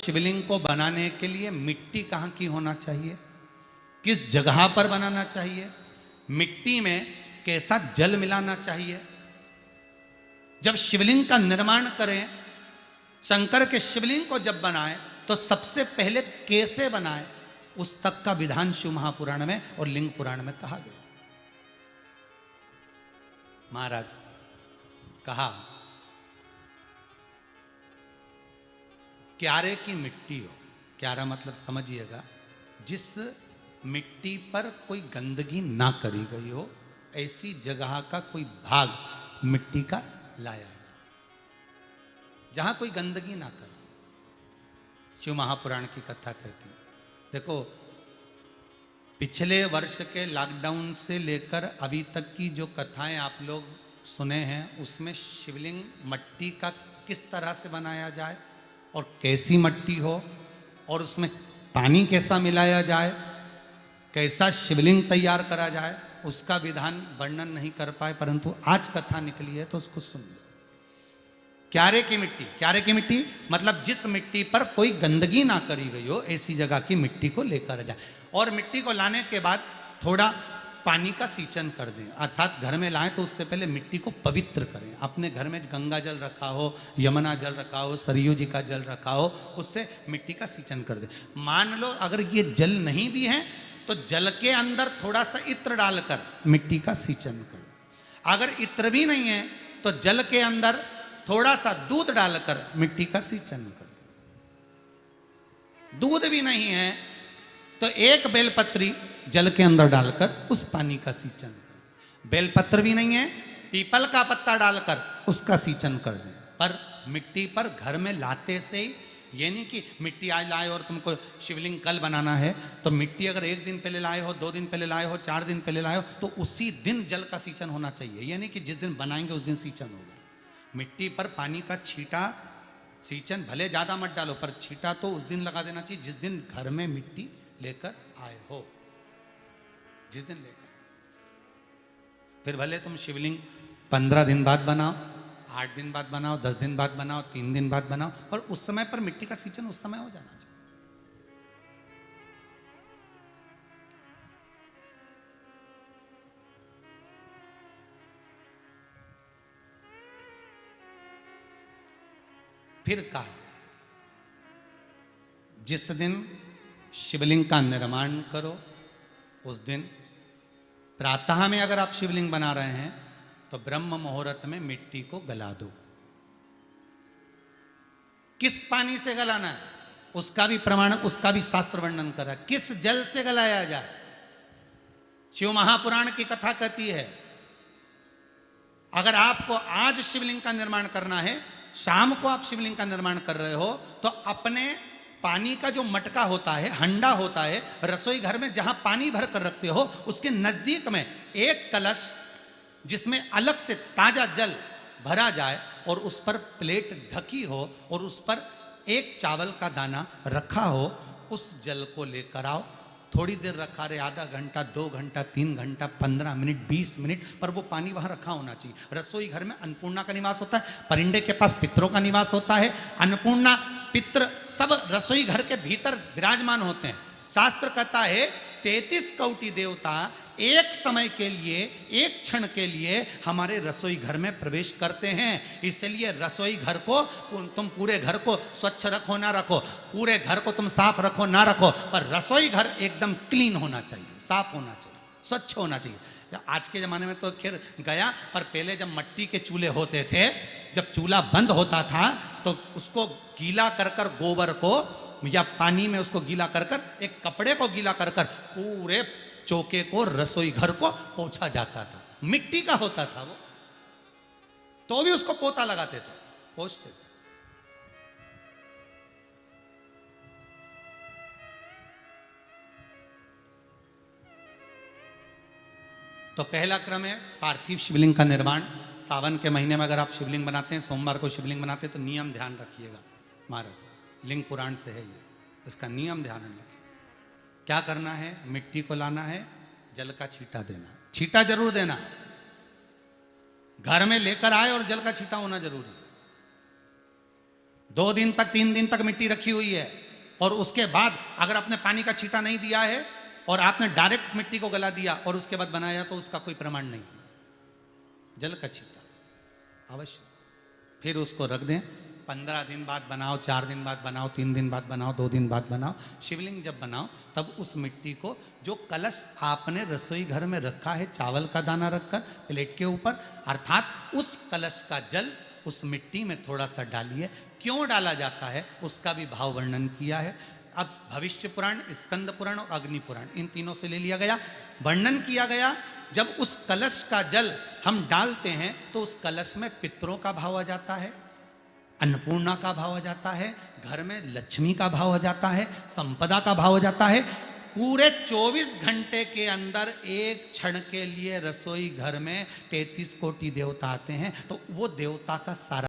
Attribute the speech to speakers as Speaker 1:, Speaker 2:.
Speaker 1: शिवलिंग को बनाने के लिए मिट्टी कहाँ की होना चाहिए, किस जगह पर बनाना चाहिए, मिट्टी में कैसा जल मिलाना चाहिए। जब शिवलिंग का निर्माण करें, शंकर के शिवलिंग को जब बनाए तो सबसे पहले कैसे बनाए, उस तक का विधान शिव महापुराण में और लिंग पुराण में कहा गया। महाराज कहा क्यारे की मिट्टी हो, क्यारा मतलब समझिएगा जिस मिट्टी पर कोई गंदगी ना करी गई हो, ऐसी जगह का कोई भाग मिट्टी का लाया जाए जहां कोई गंदगी ना करे। शिव महापुराण की कथा कहती है। देखो, पिछले वर्ष के लॉकडाउन से लेकर अभी तक की जो कथाएं आप लोग सुने हैं, उसमें शिवलिंग मट्टी का किस तरह से बनाया जाए और कैसी मट्टी हो और उसमें पानी कैसा मिलाया जाए, कैसा शिवलिंग तैयार करा जाए, उसका विधान वर्णन नहीं कर पाए, परंतु आज कथा निकली है तो उसको सुन लो। क्यारे की मिट्टी, क्यारे की मिट्टी मतलब जिस मिट्टी पर कोई गंदगी ना करी गई हो, ऐसी जगह की मिट्टी को लेकर जाए। और मिट्टी को लाने के बाद थोड़ा पानी का सींचन कर दें, अर्थात घर में लाएं तो उससे पहले मिट्टी को पवित्र करें। अपने घर में गंगा जल रखा हो, यमुना जल रखा हो, सरयू जी का जल रखा हो, उससे मिट्टी का सींचन कर दें। मान लो अगर ये जल नहीं भी है तो जल के अंदर थोड़ा सा इत्र डालकर मिट्टी का सींचन कर। अगर इत्र भी नहीं है तो जल के अंदर थोड़ा सा दूध डालकर मिट्टी का सींचन कर। दूध भी नहीं है तो एक बेलपत्री जल के अंदर डालकर उस पानी का सींचन कर। बेलपत्र भी नहीं है, पीपल का पत्ता डालकर उसका सींचन कर दें। पर मिट्टी पर घर में लाते से ही, ये नहीं कि मिट्टी आज लाए और तुमको शिवलिंग कल बनाना है, तो मिट्टी अगर एक दिन पहले लाए हो, 2 दिन पहले लाए हो, 4 दिन पहले लाए हो, तो उसी दिन जल का सींचन होना चाहिए। ये नहीं कि जिस दिन बनाएंगे उस दिन सींचन होगा। मिट्टी पर पानी का छींटा, सींचन भले ज़्यादा मत डालो, पर छींटा तो उस दिन लगा देना चाहिए जिस दिन घर में मिट्टी लेकर आए हो, जिस दिन लेकर। फिर भले तुम शिवलिंग 15 दिन बाद बनाओ, 8 दिन बाद बनाओ, 10 दिन बाद बनाओ, 3 दिन बाद बनाओ, पर उस समय पर मिट्टी का सींचन उस समय हो जाना चाहिए। फिर कहा जिस दिन शिवलिंग का निर्माण करो उस दिन प्रातः में अगर आप शिवलिंग बना रहे हैं तो ब्रह्म मुहूर्त में मिट्टी को गला दो। किस पानी से गलाना है उसका भी प्रमाण, उसका भी शास्त्र वर्णन करा। किस जल से गलाया जाए, शिव महापुराण की कथा कहती है अगर आपको आज शिवलिंग का निर्माण करना है, शाम को आप शिवलिंग का निर्माण कर रहे हो, तो अपने पानी का जो मटका होता है, हंडा होता है, रसोई घर में जहां पानी भर कर रखते हो, उसके नजदीक में एक कलश जिसमें अलग से ताजा जल भरा जाए और उस पर प्लेट ढकी हो और उस पर एक चावल का दाना रखा हो, उस जल को लेकर आओ। थोड़ी देर रखा रहे, आधा घंटा, 2 घंटा, 3 घंटा, 15 मिनट, 20 मिनट, पर वो पानी वहां रखा होना चाहिए। रसोई घर में अन्नपूर्णा का निवास होता है, परिंदे के पास पितरों का निवास होता है। अन्नपूर्णा, पित्र सब रसोई घर के भीतर विराजमान होते हैं। शास्त्र कहता है 33 कोटि देवता एक समय के लिए, एक क्षण के लिए हमारे रसोई घर में प्रवेश करते हैं। इसलिए रसोई घर को तुम पूरे घर को स्वच्छ रखो ना रखो, पूरे घर को तुम साफ रखो ना रखो, पर रसोई घर एकदम क्लीन होना चाहिए, साफ होना चाहिए, स्वच्छ होना चाहिए। आज के ज़माने में तो खैर गया, पर पहले जब मट्टी के चूल्हे होते थे, जब चूल्हा बंद होता था तो उसको गीला कर कर, गोबर को या पानी में उसको गीला कर कर, एक कपड़े को गीला कर कर पूरे चौके को, रसोई घर को पोंछा जाता था। मिट्टी का होता था वो, तो भी उसको पोता लगाते थे, पोंछते थे। तो पहला क्रम है पार्थिव शिवलिंग का निर्माण। सावन के महीने में अगर आप शिवलिंग बनाते हैं, सोमवार को शिवलिंग बनाते हैं, तो नियम ध्यान रखिएगा महाराज, लिंग पुराण से है ये, इसका नियम ध्यान रखिए। क्या करना है, मिट्टी को लाना है, जल का छींटा देना, छींटा जरूर देना, घर में लेकर आए और जल का छींटा होना जरूरी है। 2 दिन तक 3 दिन तक मिट्टी रखी हुई है, और उसके बाद अगर आपने पानी का छींटा नहीं दिया है और आपने डायरेक्ट मिट्टी को गला दिया और उसके बाद बनाया, तो उसका कोई प्रमाण नहीं। जल का छींटा अवश्य, फिर उसको रख दें। 15 दिन बाद बनाओ, 4 दिन बाद बनाओ, 3 दिन बाद बनाओ, 2 दिन बाद बनाओ। शिवलिंग जब बनाओ तब उस मिट्टी को, जो कलश आपने रसोई घर में रखा है चावल का दाना रखकर प्लेट के ऊपर, अर्थात उस कलश का जल उस मिट्टी में थोड़ा सा डालिए। क्यों डाला जाता है उसका भी भाव वर्णन किया है। अब भविष्य पुराण, स्कंद पुराण और अग्नि पुराण, इन तीनों से ले लिया गया, वर्णन किया गया। जब उस कलश का जल हम डालते हैं तो उस कलश में पितरों का भाव आ जाता है, अन्नपूर्णा का भाव आ जाता है, घर में लक्ष्मी का भाव आ जाता है, संपदा का भाव आ जाता है। पूरे 24 घंटे के अंदर एक क्षण के लिए रसोई घर में 33 कोटि देवता आते हैं, तो वो देवता का सारा